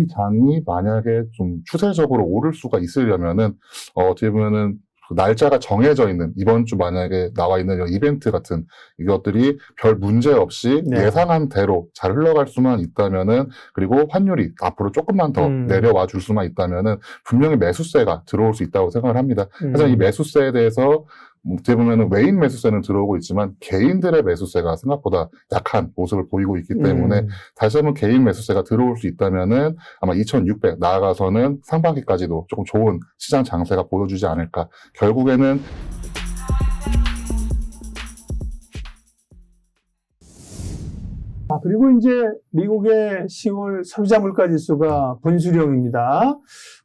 이 장이 만약에 좀 추세적으로 오를 수가 있으려면은, 어떻게 보면은, 그 날짜가 정해져 있는, 이번 주 만약에 나와 있는 이런 이벤트 같은 이것들이 별 문제 없이 네. 예상한 대로 잘 흘러갈 수만 있다면은, 그리고 환율이 앞으로 조금만 더 내려와 줄 수만 있다면은, 분명히 매수세가 들어올 수 있다고 생각을 합니다. 하지만 이 매수세에 대해서 어떻게 보면은 외인 매수세는 들어오고 있지만 개인들의 매수세가 생각보다 약한 모습을 보이고 있기 때문에 다시 한번 개인 매수세가 들어올 수 있다면은 아마 2600 나아가서는 상반기까지도 조금 좋은 시장 장세가 보여주지 않을까. 결국에는 그리고 이제 미국의 10월 소비자 물가 지수가 분수령입니다.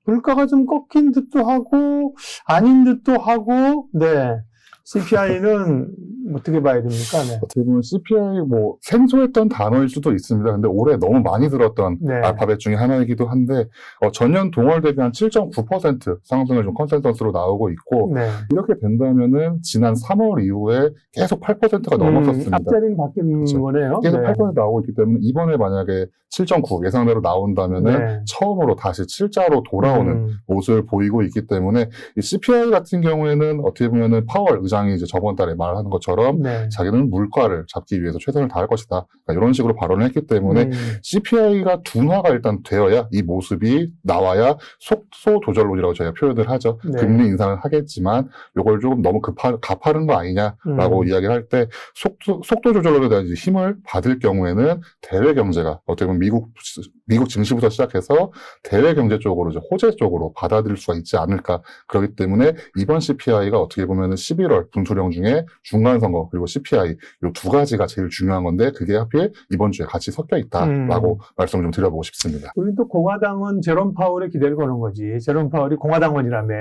물가가 좀 꺾인 듯도 하고 아닌 듯도 하고, 네. CPI는 어떻게 봐야 됩니까? 네. 어떻게 보면 CPI 뭐 생소했던 단어일 수도 있습니다. 근데 올해 너무 많이 들었던 네. 알파벳 중에 하나이기도 한데 전년 동월 대비 한 7.9% 상승을 좀 컨센서스로 나오고 있고 네. 이렇게 된다면은 지난 3월 이후에 계속 8%가 넘었었습니다. 앞자리는 바뀐 그렇죠. 거네요. 계속 네. 8% 나오고 있기 때문에 이번에 만약에 7.9 예상대로 나온다면은 네. 처음으로 다시 7자로 돌아오는 모습을 보이고 있기 때문에 이 CPI 같은 경우에는 어떻게 보면은 파월 의장이 이제 저번 달에 말하는 것처럼 네. 자기는 물가를 잡기 위해서 최선을 다할 것이다. 그러니까 이런 식으로 발언을 했기 때문에 CPI가 둔화가 일단 되어야 이 모습이 나와야 속소 조절론이라고 저희가 표현을 하죠. 네. 금리 인상을 하겠지만 이걸 조금 너무 가파른 거 아니냐라고 이야기를 할 때 속도 조절론에 대한 힘을 받을 경우에는 대외 경제가 어떻게 보면 미국 증시부터 시작해서 대외 경제 쪽으로 이제 호재 쪽으로 받아들일 수가 있지 않을까. 그렇기 때문에 이번 CPI가 어떻게 보면은 11월 분수령 중에 중간 선거 그리고 CPI 이 두 가지가 제일 중요한 건데 그게 하필 이번 주에 같이 섞여 있다라고 말씀을 좀 드려보고 싶습니다. 우리 또 공화당은 제롬 파월에 기대를 거는 거지. 제롬 파월이 공화당원이라며.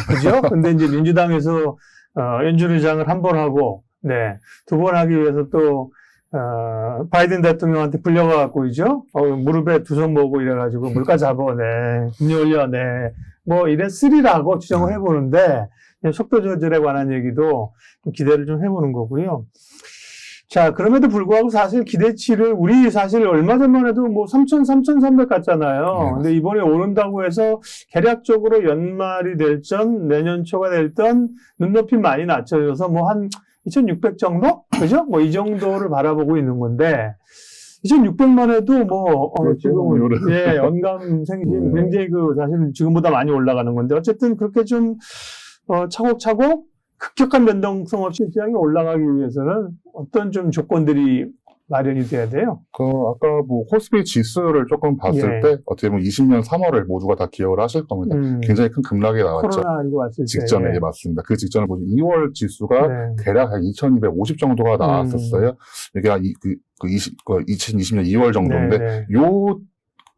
그죠? 근데 이제 민주당에서 연준 의장을 한 번 하고, 네. 두 번 하기 위해서 또 바이든 대통령한테 불려가갖고, 그죠? 무릎에 두 손 모으고 이래가지고, 물가 잡아내, 금리 올려내, 뭐, 이랬으리라고 추정을 해보는데, 속도 조절에 관한 얘기도 기대를 좀 해보는 거고요. 자, 그럼에도 불구하고 사실 기대치를, 우리 사실 얼마 전만 해도 뭐 3,300 갔잖아요. 근데 이번에 오른다고 해서 계략적으로 연말이 될전, 내년 초가 될던 눈높이 많이 낮춰져서 뭐 한 2,600 정도? 그죠? 뭐 이 정도를 바라보고 있는 건데, 2,600만 해도 뭐, 지금, 예, 연감생심 굉장히 사실 지금보다 많이 올라가는 건데, 어쨌든 그렇게 좀, 차곡차곡 급격한 변동성 없이 시장이 올라가기 위해서는 어떤 좀 조건들이 마련이 돼야 돼요? 아까 뭐 코스피 지수를 조금 봤을 때 어떻게 보면 20년 3월을 모두가 다 기억을 하실 겁니다. 굉장히 큰 급락이 나왔죠. 코로나19 왔을 직전에 때. 예, 맞습니다. 그 직전에 보면 2월 지수가 대략 한 2,250 정도가 나왔었어요. 이게 한 2020년 2월 정도인데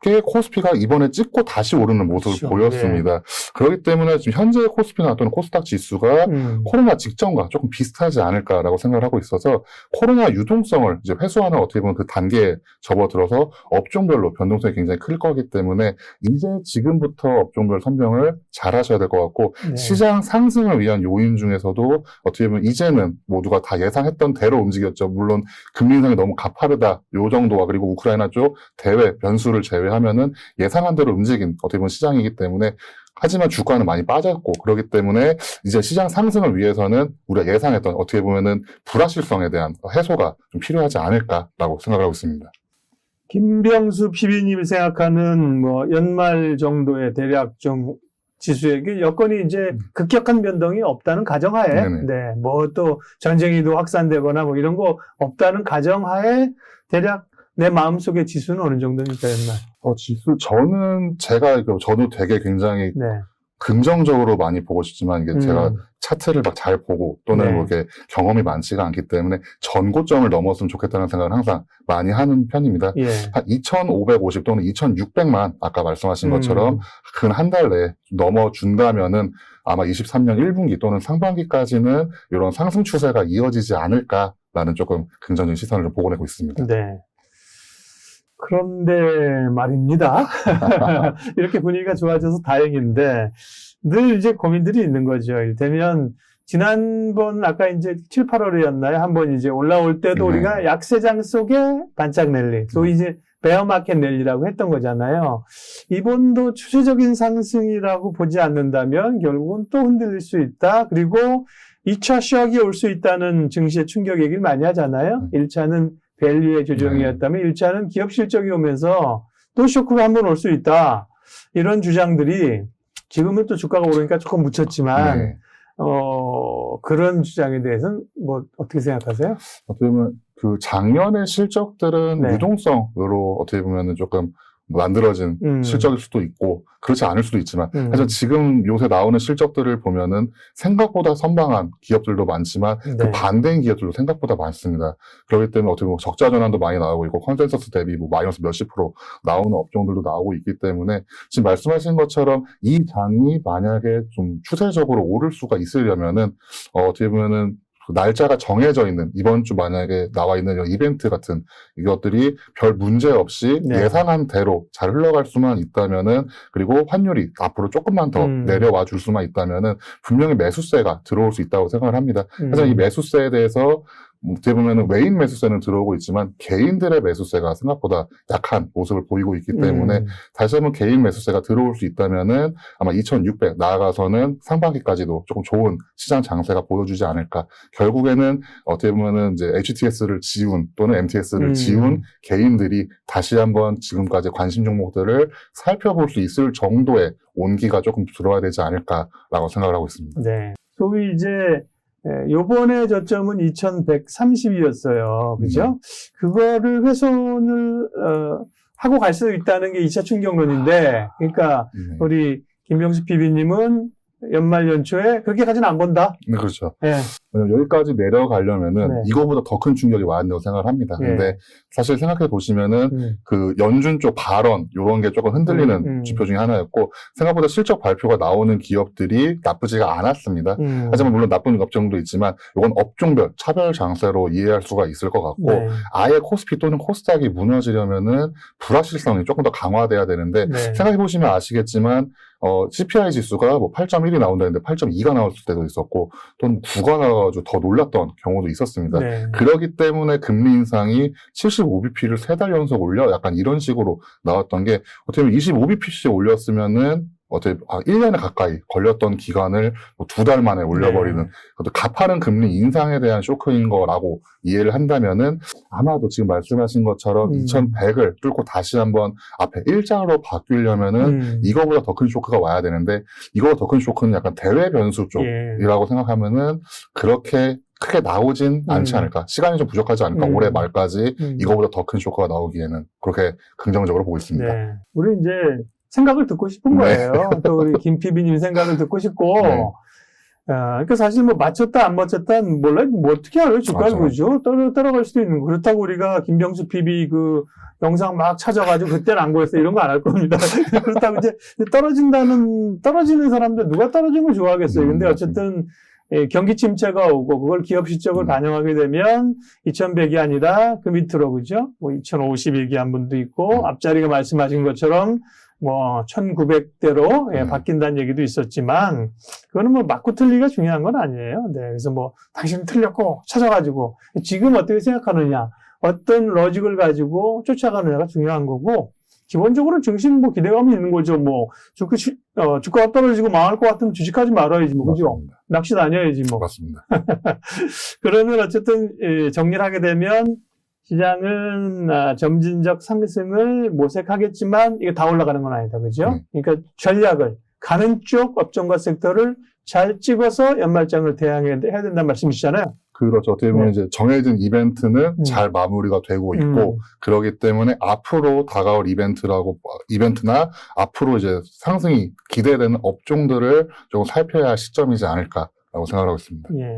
게 코스피가 이번에 찍고 다시 오르는 모습을 보였습니다. 그렇기 때문에 지금 현재 코스피나 또는 코스닥 지수가 코로나 직전과 조금 비슷하지 않을까라고 생각을 하고 있어서 코로나 유동성을 이제 회수하는 어떻게 보면 그 단계에 접어들어서 업종별로 변동성이 굉장히 클 거기 때문에 이제 지금부터 업종별 선정을 잘 하셔야 될 것 같고 시장 상승을 위한 요인 중에서도 어떻게 보면 이제는 모두가 다 예상했던 대로 움직였죠. 물론 금리 인상이 너무 가파르다 요 정도와 그리고 우크라이나 쪽 대외 변수를 제외하면은 예상한 대로 움직인 어떻게 보면 시장이기 때문에 하지만 주가는 많이 빠졌고 그렇기 때문에 이제 시장 상승을 위해서는 우리가 예상했던 어떻게 보면은 불확실성에 대한 해소가 좀 필요하지 않을까라고 생각을 하고 있습니다. 김병수 PB님이 생각하는 뭐 연말 정도의 대략 좀 지수에게 여건이 이제 급격한 변동이 없다는 가정하에, 네, 뭐 또 전쟁이 또 확산되거나 뭐 이런 거 없다는 가정하에 대략 내 마음속의 지수는 어느 정도입니까, 연말? 지수, 저도 되게 굉장히 긍정적으로 많이 보고 싶지만, 이게 제가 차트를 막 잘 보고, 또는 뭐 이렇게 경험이 많지가 않기 때문에 전고점을 넘었으면 좋겠다는 생각을 항상 많이 하는 편입니다. 한 2,550 또는 2,600만, 아까 말씀하신 것처럼, 근 한 달 내에 넘어준다면은 아마 23년 1분기 또는 상반기까지는 이런 상승 추세가 이어지지 않을까라는 조금 긍정적인 시선을 보고 내고 있습니다. 네. 그런데 말입니다. 이렇게 분위기가 좋아져서 다행인데 늘 이제 고민들이 있는 거죠. 이를테면 지난번 아까 이제 7, 8월이었나요? 한번 이제 올라올 때도 우리가 약세장 속에 반짝 랠리, 또 이제 베어마켓 랠리라고 했던 거잖아요. 이번도 추세적인 상승이라고 보지 않는다면 결국은 또 흔들릴 수 있다. 그리고 2차 셔크가 올 수 있다는 증시의 충격 얘기를 많이 하잖아요. 1차는 밸류의 조정이었다면 1차는 기업 실적이 오면서 또 쇼크가 한번 올 수 있다. 이런 주장들이 지금은 또 주가가 오르니까 조금 묻혔지만 네. 그런 주장에 대해서는 뭐 어떻게 생각하세요? 어떻게 보면 그 작년의 실적들은 네. 유동성으로 어떻게 보면은 조금 만들어진 실적일 수도 있고 그렇지 않을 수도 있지만 사실 지금 요새 나오는 실적들을 보면은 생각보다 선방한 기업들도 많지만 네. 그 반대인 기업들도 생각보다 많습니다. 그렇기 때문에 어떻게 보면 적자 전환도 많이 나오고 있고 컨센서스 대비 뭐 마이너스 몇십 % 나오는 업종들도 나오고 있기 때문에 지금 말씀하신 것처럼 이 장이 만약에 좀 추세적으로 오를 수가 있으려면은 어떻게 보면은 그 날짜가 정해져 있는 이번 주 만약에 나와 있는 이런 이벤트 같은 이것들이 별 문제 없이 네. 예상한 대로 잘 흘러갈 수만 있다면은 그리고 환율이 앞으로 조금만 더 내려와 줄 수만 있다면은 분명히 매수세가 들어올 수 있다고 생각을 합니다. 그래서 이 매수세에 대해서 어떻게 보면은 외인 매수세는 들어오고 있지만 개인들의 매수세가 생각보다 약한 모습을 보이고 있기 때문에 다시 한번 개인 매수세가 들어올 수 있다면은 아마 2,600 나아가서는 상반기까지도 조금 좋은 시장 장세가 보여주지 않을까. 결국에는 어떻게 보면은 이제 HTS를 지운 또는 MTS를 지운 개인들이 다시 한번 지금까지 관심 종목들을 살펴볼 수 있을 정도의 온기가 조금 들어와야 되지 않을까라고 생각을 하고 있습니다. 네. 소위 이제 요번에 저점은 2130이었어요. 그죠? 그거를 훼손을, 하고 갈 수 있다는 게 2차 충격론인데, 그러니까, 우리 김병수 PB님은 연말 연초에 그렇게까지는 안 본다? 네, 그렇죠. 네. 여기까지 내려가려면은 네. 이거보다 더 큰 충격이 와야 된다고 생각을 합니다. 네. 근데 사실 생각해 보시면은 그 연준 쪽 발언 요런 게 조금 흔들리는 지표 중에 하나였고 생각보다 실적 발표가 나오는 기업들이 나쁘지가 않았습니다. 하지만 물론 나쁜 업종도 있지만 이건 업종별 차별 장세로 이해할 수가 있을 것 같고 네. 아예 코스피 또는 코스닥이 무너지려면은 불확실성이 조금 더 강화돼야 되는데 네. 생각해 보시면 아시겠지만 CPI 지수가 뭐 8.1이 나온다는데 8.2가 나올 때도 있었고 또는 9가 나와가지고 더 놀랐던 경우도 있었습니다. 네. 그러기 때문에 금리 인상이 75bp를 3달 연속 올려 약간 이런 식으로 나왔던 게 어떻게 보면 25bp씩 올렸으면은 어떻게 1년에 가까이 걸렸던 기간을 뭐 2달 만에 올려버리는 네. 그것도 가파른 금리 인상에 대한 쇼크인 거라고 이해를 한다면은 아마도 지금 말씀하신 것처럼 2100을 뚫고 다시 한번 앞에 일자로 바뀌려면은 이거보다 더 큰 쇼크가 와야 되는데 이거보다 더 큰 쇼크는 약간 대외 변수 쪽이라고 생각하면은 그렇게 크게 나오진 않지 않을까. 시간이 좀 부족하지 않을까. 올해 말까지 이거보다 더 큰 쇼크가 나오기에는 그렇게 긍정적으로 보고 있습니다. 네. 우리 이제 생각을 듣고 싶은 거예요. 또 우리 김 PB님 생각을 듣고 싶고, 그러니까 사실 뭐 맞췄다 안 맞췄다 몰라 뭐 어떻게 알아요 주가를 그죠? 떨어갈 수도 있는 거. 그렇다고 우리가 김병수 PB 그 영상 막 찾아가지고 그때는 안 보였어 이런 거 안 할 겁니다. 그렇다고 이제 떨어지는 사람들 누가 떨어진 걸 좋아하겠어요. 근데 어쨌든 경기 침체가 오고 그걸 기업 실적을 반영하게 되면 2100이 아니라 그 밑으로 그죠? 뭐 2050 얘기한 분도 있고 앞자리가 말씀하신 것처럼 뭐 1900대로 바뀐다는 얘기도 있었지만 그거는 뭐 맞고 틀리기가 중요한 건 아니에요. 네, 그래서 뭐 당신 틀렸고 찾아가지고 지금 어떻게 생각하느냐, 어떤 로직을 가지고 쫓아가느냐가 중요한 거고 기본적으로 증시는 뭐 기대감이 있는 거죠. 뭐 주가가 떨어지고 망할 것 같으면 주식하지 말아야지 뭐 그죠? 낚시 다녀야지 뭐. 맞습니다. 그러면 어쨌든 정리를 하게 되면. 시장은 점진적 상승을 모색하겠지만 이게 다 올라가는 건 아니다. 그죠? 그러니까 전략을 가는 쪽 업종과 섹터를 잘 찍어서 연말장을 대항해야 된다는 말씀이시잖아요. 그렇죠. 어떻게 보면 이제 정해진 이벤트는 잘 마무리가 되고 있고 그러기 때문에 앞으로 다가올 이벤트나 앞으로 이제 상승이 기대되는 업종들을 조금 살펴야 할 시점이지 않을까라고 생각하고 있습니다. 예.